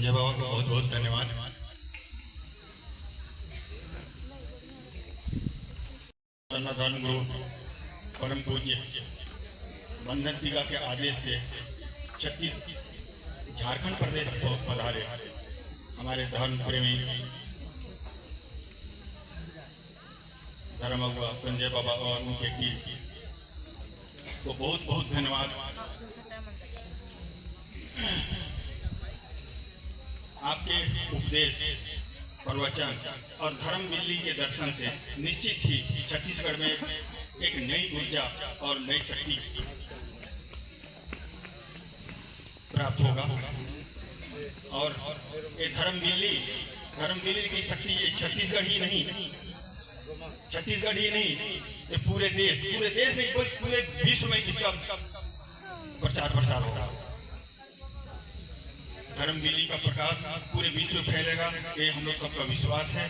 संजय बाबा को बहुत बहुत धन्यवाद। धर्म गुरु परम पूज्य बंधन टीका के आदेश से झारखंड प्रदेश को पधारे हमारे धर्म प्रेमी धर्म अगुआ संजय बाबा और उनके टीम को बहुत बहुत धन्यवाद। आपके उपदेश प्रवचन और धर्म मिल्ली के दर्शन से निश्चित ही छत्तीसगढ़ में एक नई ऊर्जा और नई शक्ति प्राप्त होगा। और ये धर्म मिल्ली की शक्ति ये छत्तीसगढ़ ही नहीं, ये पूरे देश नहीं पूरे विश्व में इसका प्रसार होगा। धर्म मिल्ली का प्रकाश पूरे विश्व में फैलेगा, ये हम लोग सबका विश्वास है।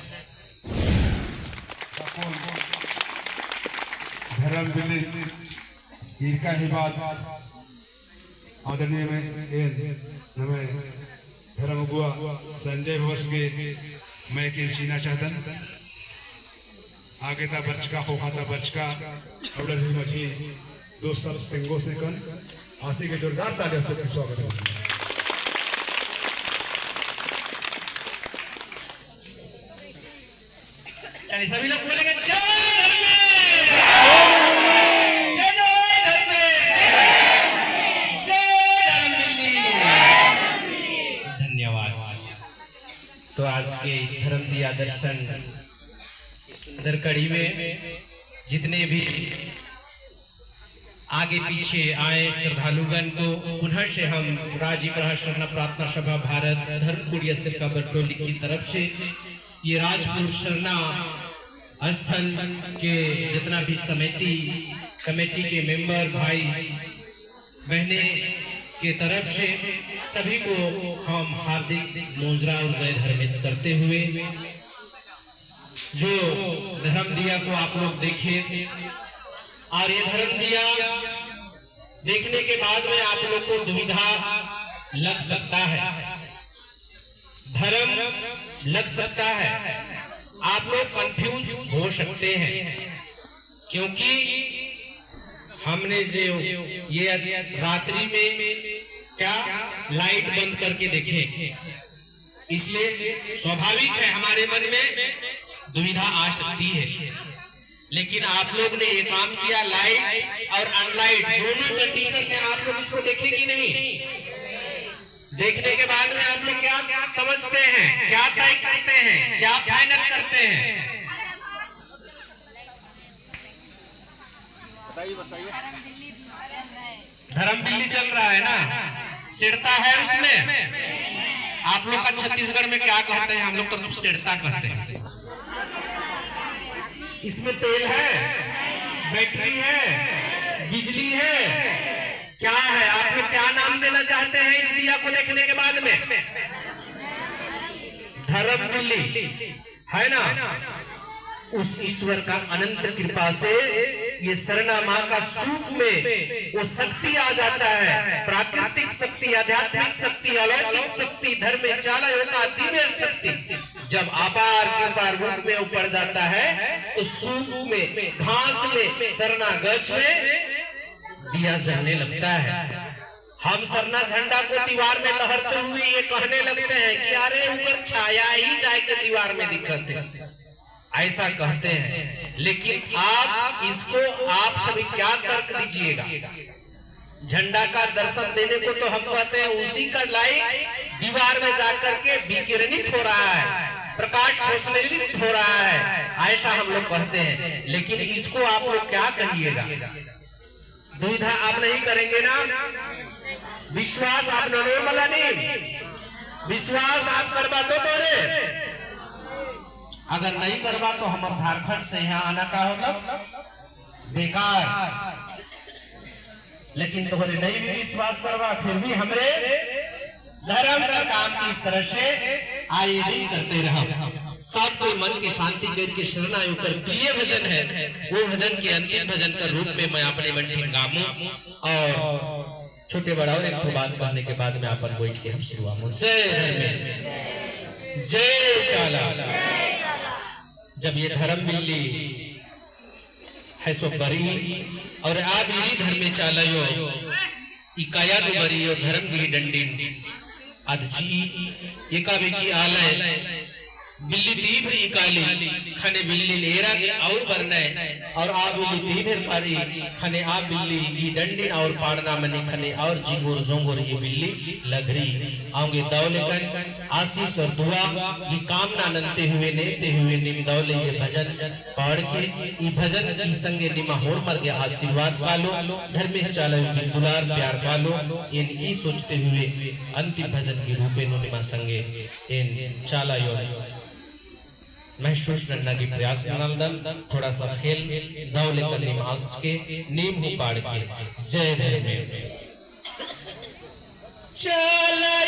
धर्म मिल्ली इनका ही बात आदरणीय में धर्म अगुआ संजय बस के मैं के सीना चाहतन आगे था बर्च का हो खाता बर्च का अवडर भी मची दोस्त सब स्टिंगो से कन आसी के जोरदार तालियों से स्वागत है। चलिए सभी लोग बोलेंगे जय धर्म मिल्ली। धन्यवाद। तो आज के इस धर्म दिया दर्शन सुंदर कड़ी में जितने भी आगे पीछे आए श्रद्धालुगण को पुनः से हम राजीव शरण प्रार्थना सभा भारत धर्म कुड़िया सिरका बरटोली की तरफ से ये राजपुर शरणा स्थल के जितना भी समिति कमेटी के मेंबर भाई बहने के तरफ से सभी को हम हार्दिक मोजरा और जय धर्मेश करते हुए जो धर्म दिया को आप लोग देखे और ये धर्म दिया देखने के बाद में आप लोग को दुविधा लग सकता है, धर्म लग सकता है, आप लोग कंफ्यूज हो सकते हैं क्योंकि हमने जो ये रात्रि में क्या लाइट बंद करके देखे, इसलिए स्वाभाविक है हमारे मन में दुविधा आ सकती है। लेकिन आप लोग ने ये काम किया, लाइट और अनलाइट दोनों कंडीशन में आप लोग इसको देखें कि नहीं, देखने के बाद में आप लोग क्या समझते हैं, क्या तय करते हैं, क्या फाइनल करते हैं? बताइए। धर्म मिल्ली चल रहा है ना, सिरता है उसमें। आप लोग का छत्तीसगढ़ में क्या कहते हैं? हम लोग तो सिरता कहते हैं। इसमें तेल है, बैटरी है, बिजली है, क्या है? आप लोग क्या नाम देना चाहते हैं इस दिया को देखने के बाद में? धर्म मिल्ली है ना। उस ईश्वर का अनंत कृपा से ये शरणा माँ का सूप में वो शक्ति आ जाता है, प्राकृतिक शक्ति, आध्यात्मिक शक्ति, अलौकिक शक्ति, धर्म में चाला का दिव्य शक्ति जब अपार कृपा रूप में ऊपर जाता है तो सूप में, घास में, शरणा गज में दिया जलने लगता है। हम सरना झंडा को दीवार में लहरते हुए ये कहने लगते हैं कि अरे ऊपर छाया ही जाके दीवार में दिखते हैं, ऐसा कहते हैं। लेकिन आप इसको आप सभी क्या तर्क दीजिएगा? झंडा का दर्शन देने को तो हम कहते हैं उसी का लाइट दीवार में जाकर के विकिरणित हो रहा है, प्रकाश संश्लेषित हो रहा है, ऐसा हम लोग कहते हैं। लेकिन इसको आप लोग क्या कहिएगा? दुविधा आप नहीं करेंगे ना? विश्वास आप नॉर्मल नहीं, विश्वास आप करवा दो तोरे, अगर नहीं करवा तो हमारे झारखंड से यहाँ आना का होगा बेकार। लेकिन तुम्हारे नहीं भी विश्वास करवा फिर भी हमरे धर्म का काम इस तरह से आए दिन करते रहा। साथ में मन की शांति करके शरणाई ऊपर प्रिय भजन है, वो भजन के अंतिम भजन का रूप में मैं अपने मन ठीक गाऊं और छोटे बड़ा और एक बात कहने के बाद में अपन बैठ के हम शुरुआत जय धर्म जय चाला। जब ये धर्म मिली है सो बरी और आप यही धर्म में चाला यो इकाया तो बरी और धर्म की डंडी अधजी एकावेकी आलय बिल्ली तीभर इकाली खने बिल्ली नेरा के और बरने और आ बिल्ली तीभर पारी खने आ बिल्ली की डंडिन और पाड़ना मने खने और जिगोर जोंगोर ये बिल्ली लगरी आऊंगे दौले कर आशीष और दुआ ये कामना नंते हुए नेते हुए निम दौले ये भजन पढ़ के ये भजन की संगे निमा होर मर गया आशीर्वाद पालो धर्मेश चालो की दुलार प्यार पालो इन ई सोचते हुए अंतिम भजन की रूपे नो निमा संगे इन चाला यो महसूस करना की प्रयास नंदन थोड़ा सा खेल दौले कर निमास के नीम हो पाड़ के जय धर्म चला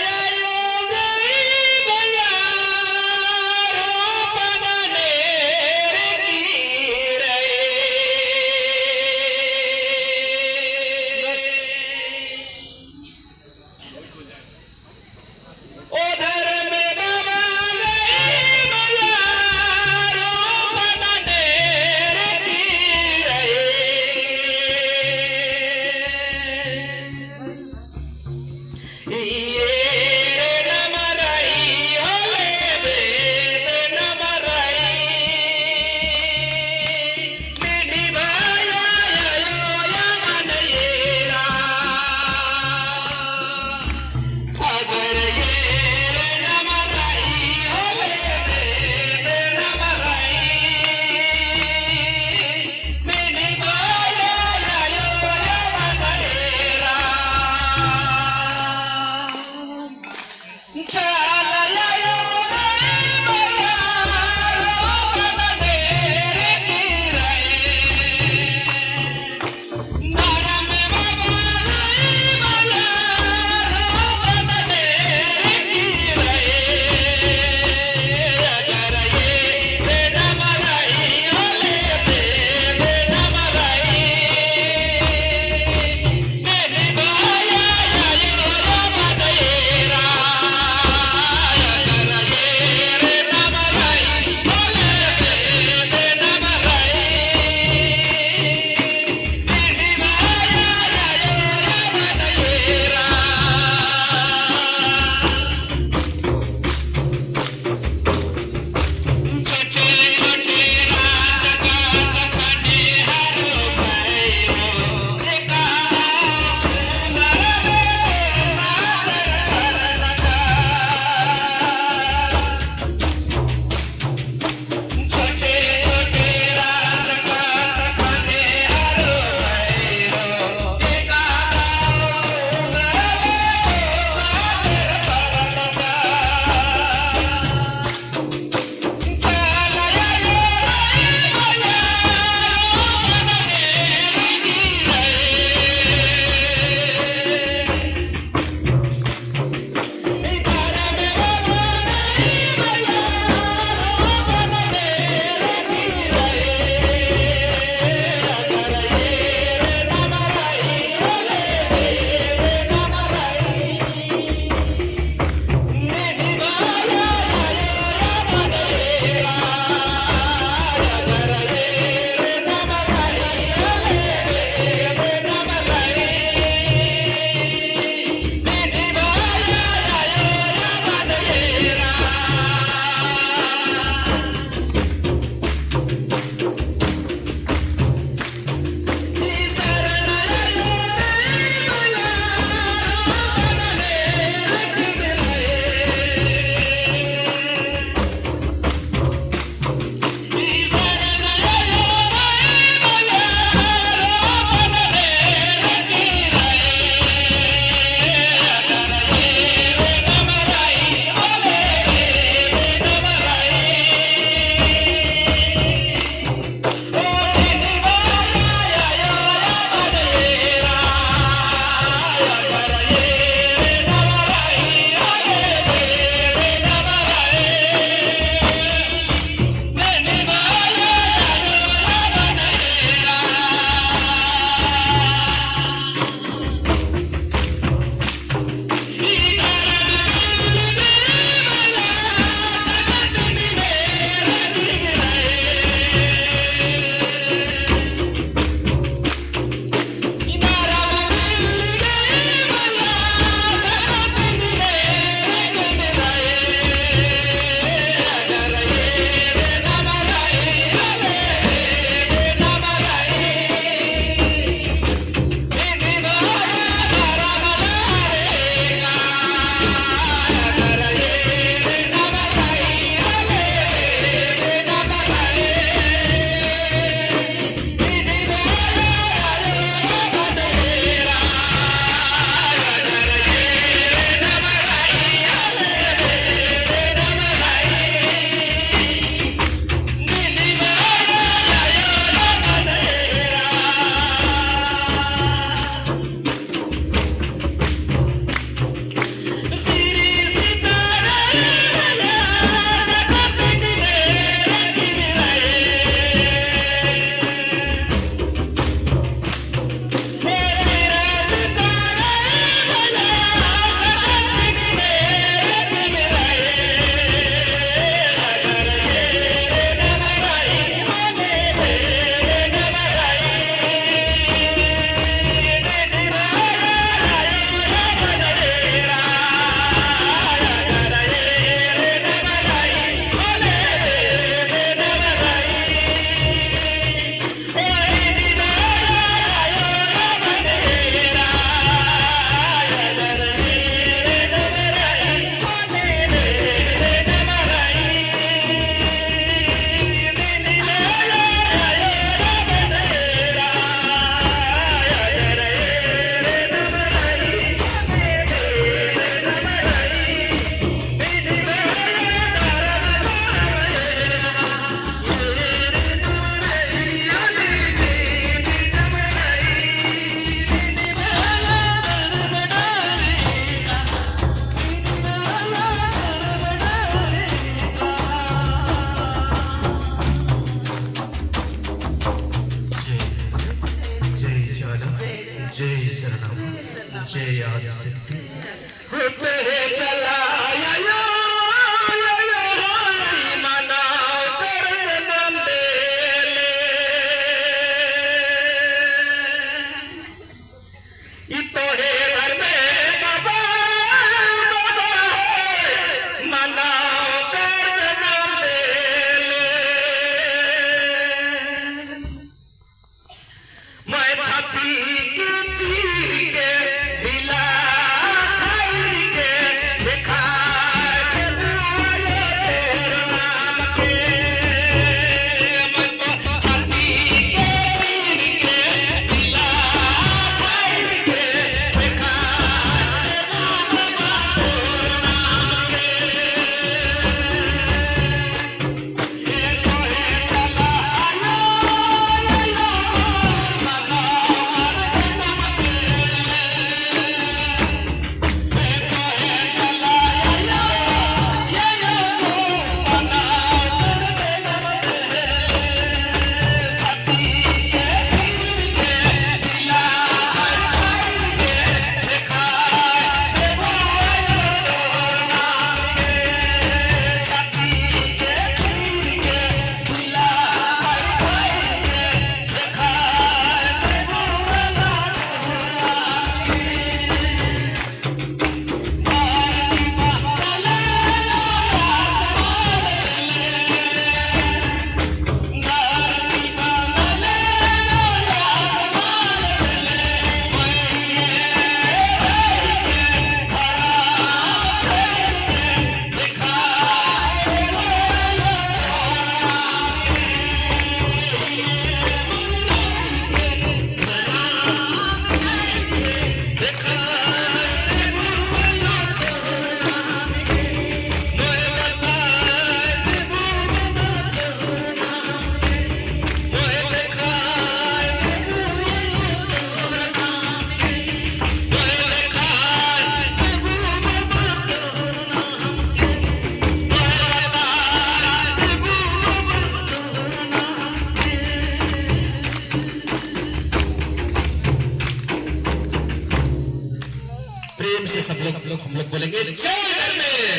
हम लोग बोलेंगे जय धर्मेश,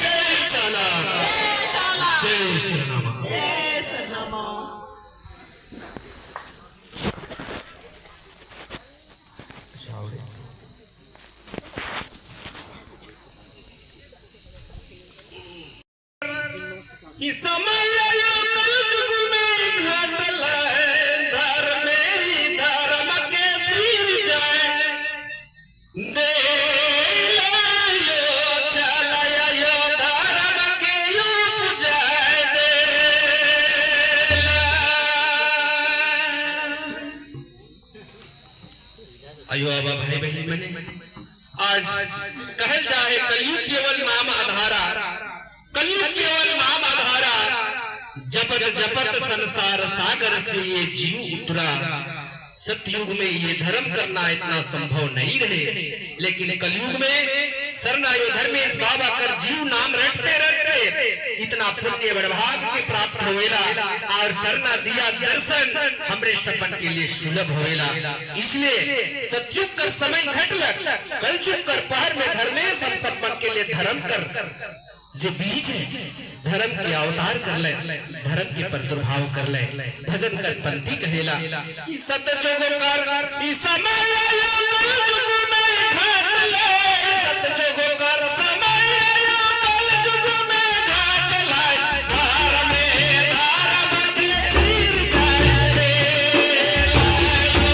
जय चाला, जय सरनामा। समय कलयुग में घटल धर्म ही धर्म के सिर जाए, चलायो धर्म के उपजाए अयो बाबा भाई बहन मने आज कहल जाए कलयुग केवल नाम आधारा, कलयुग केवल नाम आधारा, जपत जपत संसार सागर से ये जीव उतरा। सतयुग में ये धर्म करना इतना संभव नहीं रहे, लेकिन कलयुग में शरणायो धर्मेश बाबा कर जीव नाम रटते रटते इतना पुण्य बड़भाग के प्राप्त होवेला और शरणा दिया दर्शन हमरे सपन के लिए सुलभ होवेला। इसलिए सतयुग कर समय घटलक, कलयुग कर पहर में धर्मेश हम सपन के लिए धर्म कर जे बीज है धर्म के अवतार कर ले, धर्म के प्रादुर्भाव कर ले, भजन कर पंथी कहेला। सत जोगो कर ई समय कलयुग में घाट ले, सत जोगो कर समय कलयुग में घाट ले, धार में धार के सिर जाए दे लायो,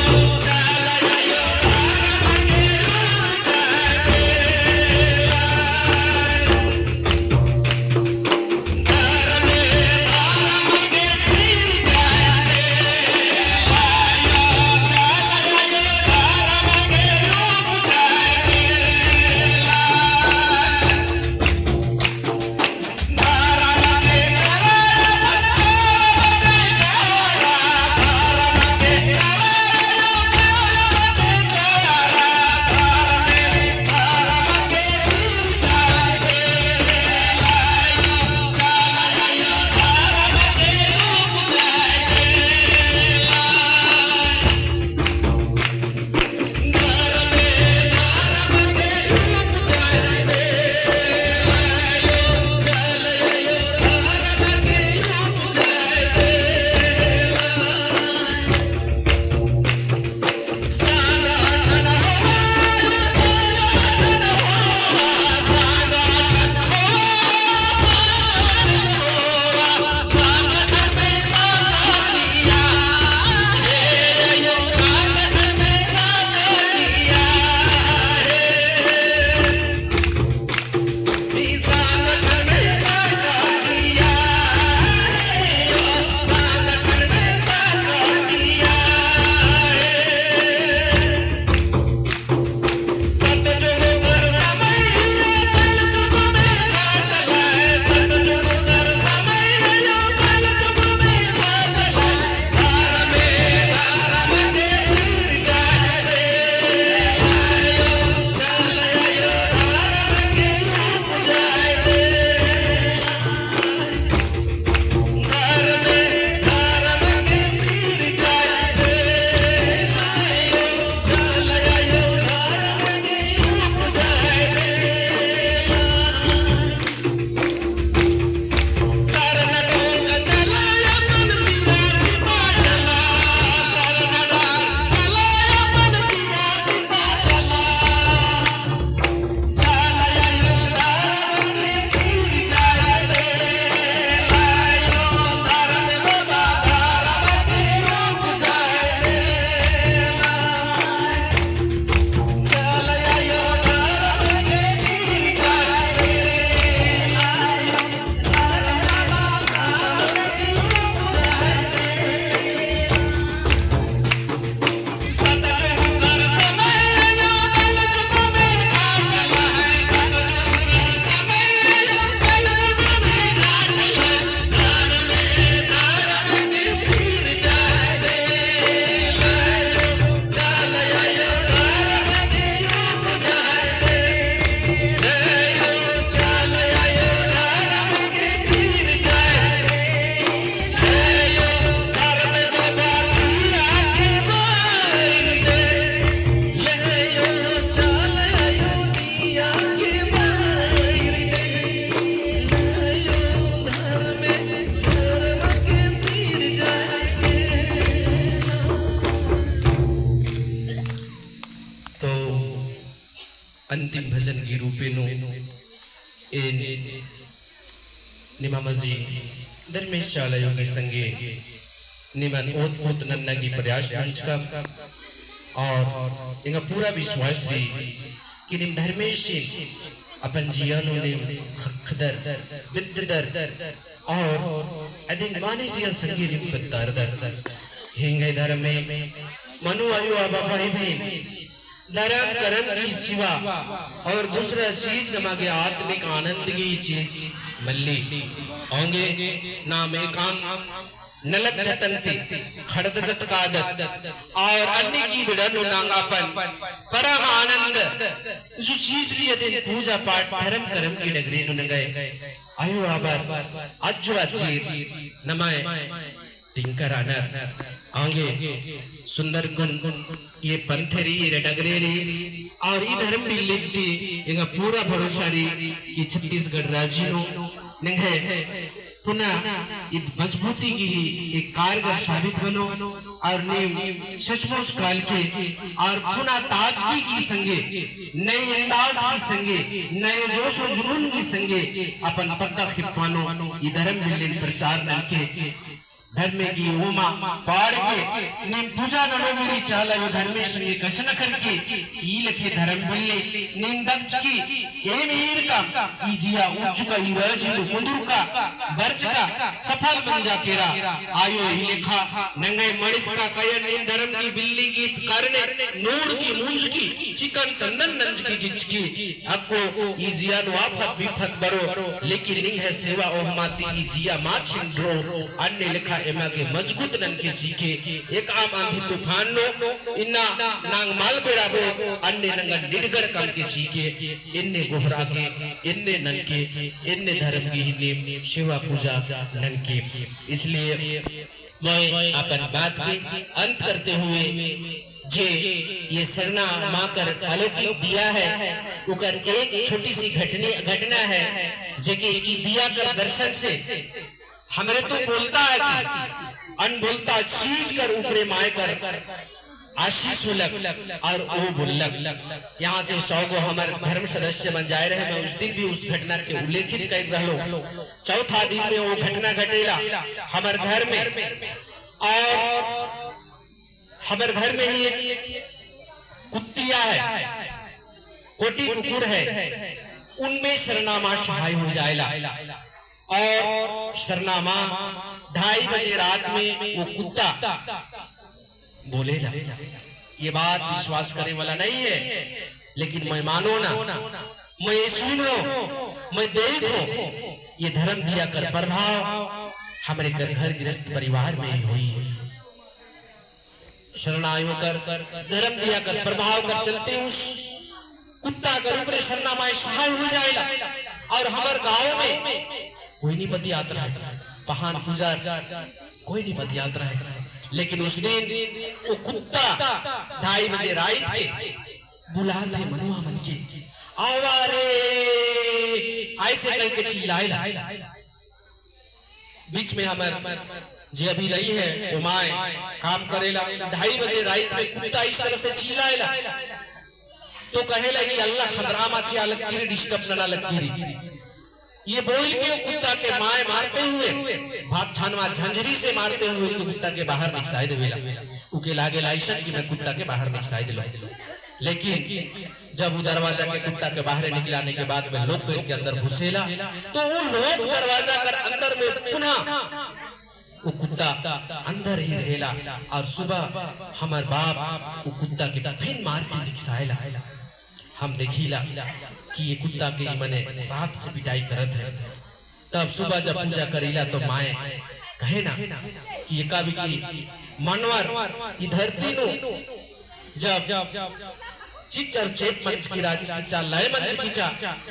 चलायो धार के लूर जाए दे अंतिम भजन की रूपेणु निमामजी धर्मेश शालायोगी संगे निमन ओत नन्ना की प्रयास मंच का और इनका पूरा विश्वास री कि निम धर्मेश अपन जियानो निम खदर विद्दर और अधिक माने जिया संगे निम पत्तार दर हिंगे धर्म में मनु आयु आबा भाई बहन धर्म कर्म की सिवा और दूसरा चीज नमागे आत्मिक आनंद की चीज मल्ली होंगे नाम एकांत नलक धतंती खड़दत कादत और अन्य की बिड़नु नांगापन परम आनंद जो चीज री दिन पूजा पाठ धर्म कर्म की नगरी नु गए आयु आबार अज्वा चीज नमाय टिंकर अनर आंगे सुंदर गुण ये पंथरी ये डगरेरी और ये धर्म भी लिखती इनका पूरा भरोसा री ये छत्तीसगढ़ राज्य नो निंगे पुनः इस मजबूती की एक कारगर साबित बनो और नीम सचमुच काल के और पुनः ताजगी की संगे नए अंदाज की संगे नए जोश और जुनून की संगे अपन पत्ता खिपानो ये धर्म मिलन प्रसार के धर्म की उमा पाड़ के नीम पूजा नलो मेरी चाला वो धर्मे संगे कशन करके ई लखे धर्म बल्ले नीम दक्ष की ए मीर का ई जिया उच्च का ई रज मुंदुर का बर्ज का सफल बन जा केरा आयो ही लेखा नंगे मणिक का कयन नीम धर्म की बिल्ली की करने नूर की मूंज की चिकन चंदन नंज की जिचकी अक्को ई जिया नो आफत विफत बरो लेकिन निंग है सेवा ओहमाती ई जिया माछिन ड्रो अन्य लेखा एमा के मजबूत नन के सीखे एक आम आंधी तूफान नो इन्ना नांग माल बेड़ाबो अन्य नंगा निडगर कम के सीखे इन्ने गोहरा के इन्ने नन के इन्ने धर्म की हिन्ने सेवा पूजा नन के इसलिए मैं अपन बात के अंत करते हुए जे ये सरना माँ कर अलौकिक दिया है उकर एक छोटी सी घटना है जे कि दिया कर दर्शन से हमरे तो बोलता है कि अनबोलता चीज कर ऊपरे माय कर आशीष हुलक और ओ बुल्लक यहाँ से 100 गो हमारे धर्म सदस्य बन जाए रहे मैं उस दिन भी उस घटना के उल्लेखित कर रहा चौथा दिन में वो घटना घटेला हमारे घर में और हमारे घर में ही एक कुत्तिया है कोटी कुकुर है उनमें सरनामा सहाय हो जाएला और सरनामा 2:30 बजे रात में वो कुत्ता बोलेला ये बात विश्वास करने वाला नहीं है लेकिन मैं मानो ना मैं सुनो मैं देखो ये धर्म दिया कर प्रभाव हमारे घर गृहस्थ परिवार में ही हुई शरणायो कर धर्म दिया कर प्रभाव कर चलते उस कुत्ता कर ऊपर सरनामा सहाय हो जाएगा और हमारे गांव में कोई नहीं पति यात्रा है पहाड़ पूजा कोई नहीं पति यात्रा है लेकिन उस दिन वो कुत्ता 2:30 बजे रात के बुलाते मनुआ मन के आवारे ऐसे कह के चिल्लाएला बीच में हमारे जे अभी नहीं है वो माए काम करेला 2:30 बजे रात में कुत्ता इस तरह से चिल्लाएला तो कहेला ये अल्लाह खबरामा ची अलग की डिस्टर्ब ना लगी ये बोल के कुत्ता के माए मारते हुए भात छानवा झंझरी से मारते हुए कुत्ता के बाहर निकसाई देवेला उके लागे लाइसन कि मैं कुत्ता के बाहर निकसाई दिलो लेकिन जब वो दरवाजा के कुत्ता के बाहर निकलाने के बाद में लोग के अंदर घुसेला तो वो लोग दरवाजा कर अंदर में पुनः वो कुत्ता अंदर ही रहेला और सुबह हमार बाप वो कुत्ता के फिर मार के निकसाएला हम देखीला कि ये कुत्ता के मने रात से पिटाई करत है तब सुबह जब पूजा करीला तो माए कहे ना कि ये का भी की मनवर ये धरती नो जब चिच और चेप मंच की राज की लय मंच की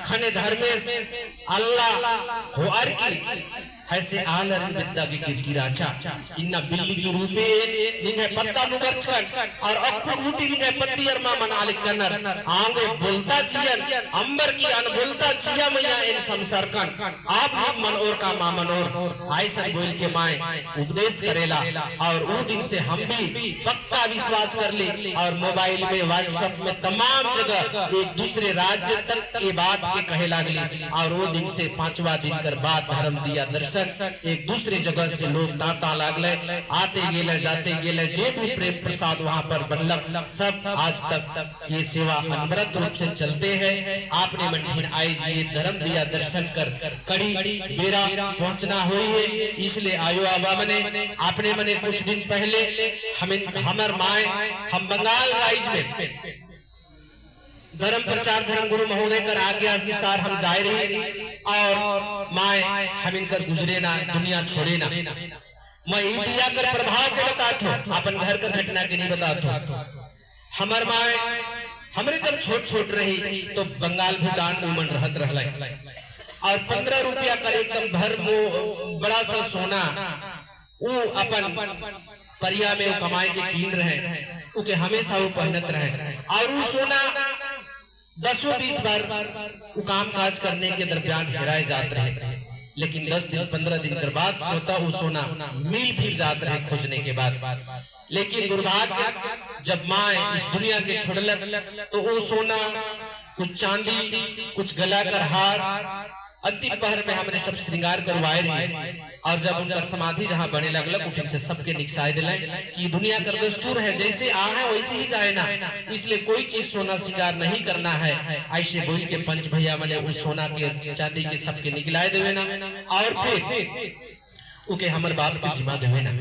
खने धर्मेश अल्लाह हो आर की ऐसे आलर विद्या की किरकिराचा इन्ना बिल्ली की रूपे निंगे पत्ता नुगरचकन और अक्कु रूटी निंगे पत्तीर मा मनालिक कन्नर आंगे बोलता जियन अंबर की अन बोलता जिया मैया इन संसरकन आप मन और का मा मनोर ऐसा बोल के माए उपदेश करेला और उस दिन से हम भी पक्का विश्वास कर ले और मोबाइल में व्हाट्सएप में तमाम जगह एक दूसरे राज्य तक ये बात के कहे लागली और वो दिन से 5वां दिन कर बाद धर्म दिया दर्शन एक दूसरे जगह से लोग दाता लागले आते गेले जाते गेले जे भी प्रेम प्रसाद वहाँ पर बनलक सब आज तक ये सेवा अनवरत रूप से चलते हैं। आपने मंठिन आई ये धर्म दिया दर्शन कर कड़ी बेरा पहुंचना हुई है इसलिए आयो आबा मने आपने मने कुछ दिन पहले हमर माए हम बंगाल राइज में धर्म प्रचार धर्म गुरु महोदय कर आगे अनुसार हम जाए रहे और माए हम इनकर गुजरे ना दुनिया छोड़े ना मैं दिया कर प्रभाव के बताता हूँ अपन घर का घटना के नहीं बताता हूँ। हमर माए हमरे जब छोट छोट रही तो बंगाल भूटान में मन रहत रहला और 15 रुपया कर एकदम भर बड़ा सा सोना वो अपन परिया में वो कमाए के कीन रहे उके हमेशा वो पहनत रहे और वो सोना 10-20 बार वो काम काज करने के दरमियान हेराए जाते रहे लेकिन 10 दिन 15 दिन के बाद वो सोना मिल फिर जाते रहे खोजने के बाद लेकिन दुर्भाग्य जब माँ इस दुनिया के छोड़लक तो वो सोना कुछ चांदी कुछ गला कर हार अंतिम पहर में हमने सब श्रृंगार करवाए रहे और जब उनका समाधि जहाँ बने लगलक उठन से सबके निकसाए दिलाए कि दुनिया का दस्तूर है जैसे आ है वैसे ही जाए ना इसलिए कोई चीज सोना श्रृंगार नहीं करना है ऐसे बोल के पंच भैया मैंने उस सोना के चांदी के सबके निकलाए देवे ना और फिर उके हमर बाप के जिम्मा देवे ना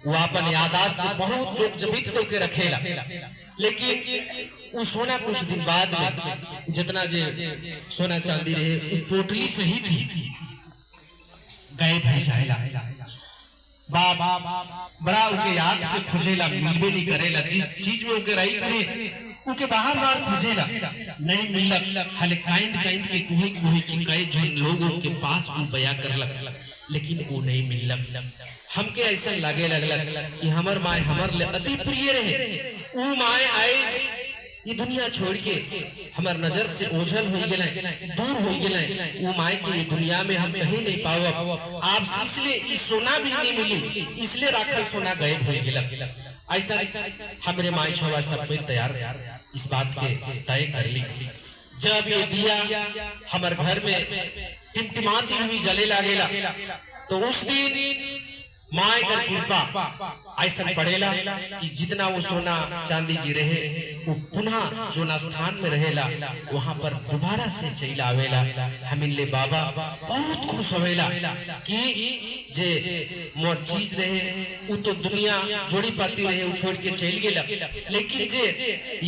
वो अपन यादाश्त से बहुत जोक जबित से उके रखेला लेकिन वो सोना कुछ दिन बाद में जितना जे सोना चांदी रहे टोटली सही थी गायब हो जाएगा बाप बड़ा उनके याद से खोजेला मिलबे नहीं करेला जिस चीज में उनके रही करे उनके बाहर बाहर खोजेला नहीं मिलक हाले काइंद के कुहे की कई जो लोगों के पास वो बया करलक लेकिन वो नहीं मिलक हमके ऐसा लागे लगलक कि हमर माए हमर ले अति प्रिय रहे वो माए आए ये दुनिया छोड़ के हमार नजर से ओझल हो गए दूर हो गए वो माए की दुनिया में हम कहीं नहीं पाओ आप इसलिए इस सोना भी नहीं मिली इसलिए राखल सोना गायब हो गया ऐसा हमारे माए छवा सब कोई तैयार इस बात के तय कर ली जब ये दिया हमारे घर में टिमटिमाती हुई जले लागेला तो उस दिन माए कर कृपा ऐसा पड़ेला कि जितना वो सोना चांदी जी रहे वो पुनः जो ना स्थान में रहेला वहां पर दोबारा से चल आवेला हमिले बाबा बहुत खुश होवेला कि जे मोर चीज रहे वो तो दुनिया जोड़ी पाती रहे वो छोड़ के चल गेला लेकिन जे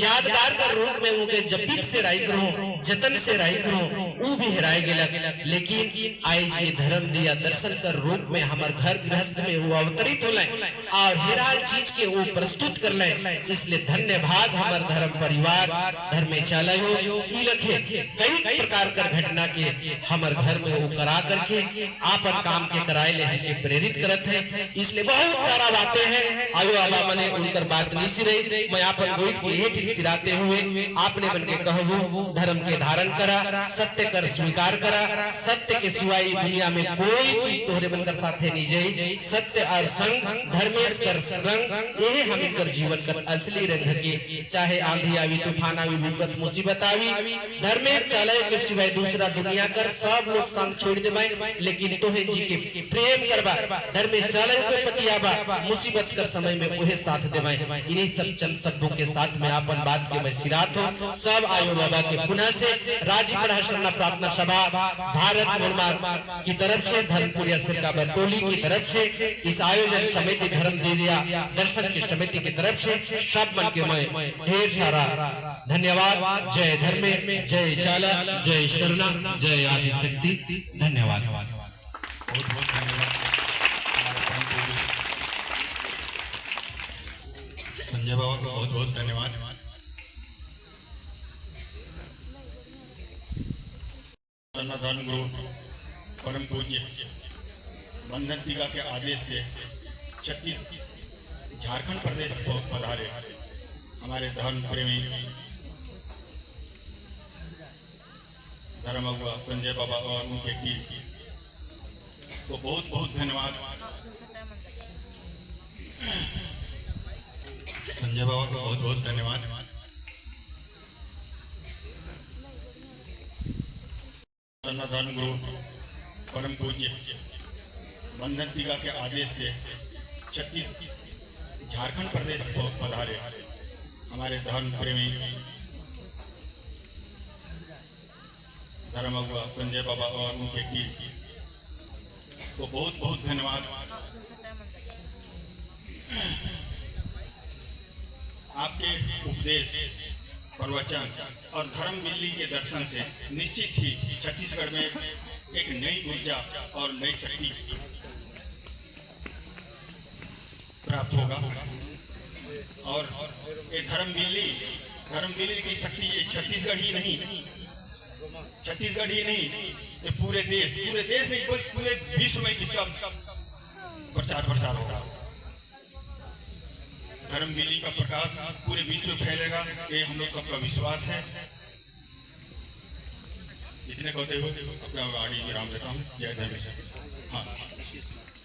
यादगार का रूप में उनके जपित से राई करो जतन से राई करो वो भी हेराए गेला लेकिन आज ये धर्म दिया दर्शन कर रूप में हमारे घर गृहस्थ में वो अवतरित होले और हेराल चीज के वो प्रस्तुत कर ले इसलिए धन्यवाद हमारे धर्म परिवार धर्म में चला हो ई लखे कई प्रकार कर घटना के हमारे घर में वो करा करके आपन काम के कराए ले हमके प्रेरित करत है इसलिए बहुत सारा बातें हैं आयो आबा मने उनकर बात नहीं सिरे मैं आपन गोइत के ये ठीक सिराते हुए आपने मन के कहबो धर्म के धारण करा सत्य कर स्वीकार करा सत्य के सिवाय दुनिया में कोई चीज तोहरे बनकर साथे नहीं जाई सत्य और संग धर्मेश कर रंग ये हम कर जीवन कर असली रंग के चाहे आंधी आवी तूफान आवी विपत मुसीबत आवी धर्मेश चले के सिवाय दूसरा दुनिया कर सब लोग संग छोड़ देबे लेकिन तोहे जी के प्रेम करबा धर्मेश चले के पति आबा मुसीबत कर समय में ओहे साथ देबे इन्हीं सब चंद शब्दों के साथ में अपन बात के मैं सिरात हूं सब आयो बाबा के पुनः से राजी पढ़ाशना प्रार्थना सभा भारत निर्माण की तरफ से धर्मपुरिया सरकार बरतोली की तरफ से इस आयोजन समिति धर्म दिया दर्शन की समिति की तरफ से सब मन के मैं ढेर सारा धन्यवाद जय धर्म जय चाला जय शरणा जय आदि शक्ति धन्यवाद बहुत बहुत धन्यवाद संजय बाबा को बहुत बहुत धन्यवाद धर्म गुरु परम पूज्य बंधन टीका के आदेश से झारखंड प्रदेश पधारे हमारे धर्म प्रेमी धर्म अगुआ संजय बाबा और उनके टीम को बहुत बहुत धन्यवाद। संजय बाबा को बहुत बहुत धन्यवाद। धर्म गुरु परम पूज्य बंधन टीका के आदेश से झारखंड प्रदेश पधारे हमारे धर्म प्रेमी धर्म अगुआ संजय बाबा और उनके टीम को बहुत बहुत धन्यवाद। आपके उपदेश प्रवचन और धर्म मिल्ली के दर्शन से निश्चित ही छत्तीसगढ़ में एक नई ऊर्जा और नई शक्ति प्राप्त होगा। और ये धर्म मिल्ली की शक्ति ये छत्तीसगढ़ ही नहीं, ये पूरे देश नहीं पूरे विश्व में इसका प्रचार होगा। धर्म मिल्ली का प्रकाश पूरे विश्व में फैलेगा, ये हम लोग सबका विश्वास है। इतने कहते हुए अपना वाणी विराम देता हूँ। जय धर्मेश। हाँ।